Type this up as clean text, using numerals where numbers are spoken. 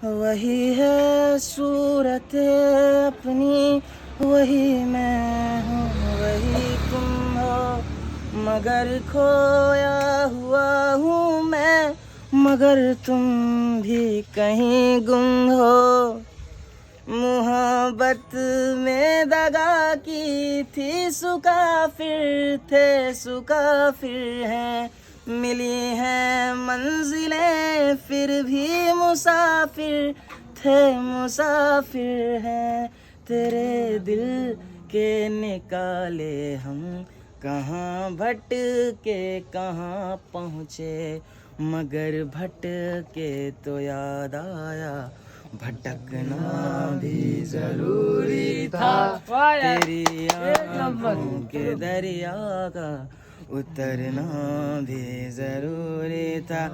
वही है सूरत अपनी, वही मैं हूँ, वही तुम हो, मगर खोया हुआ हूँ मैं, मगर तुम भी कहीं गुम हो। मोहब्बत में दगा की थी, सुका फिर थे, सुका फिर हैं, मिली हैं मंजिलें फिर भी मुसाफिर थे, मुसाफिर हैं। तेरे दिल के निकाले हम, कहाँ भटके कहाँ पहुँचे, मगर भटके तो याद आया, भटकना भी जरूरी था। तेरी आँखों के दरिया का उतरना भी जरूरी था।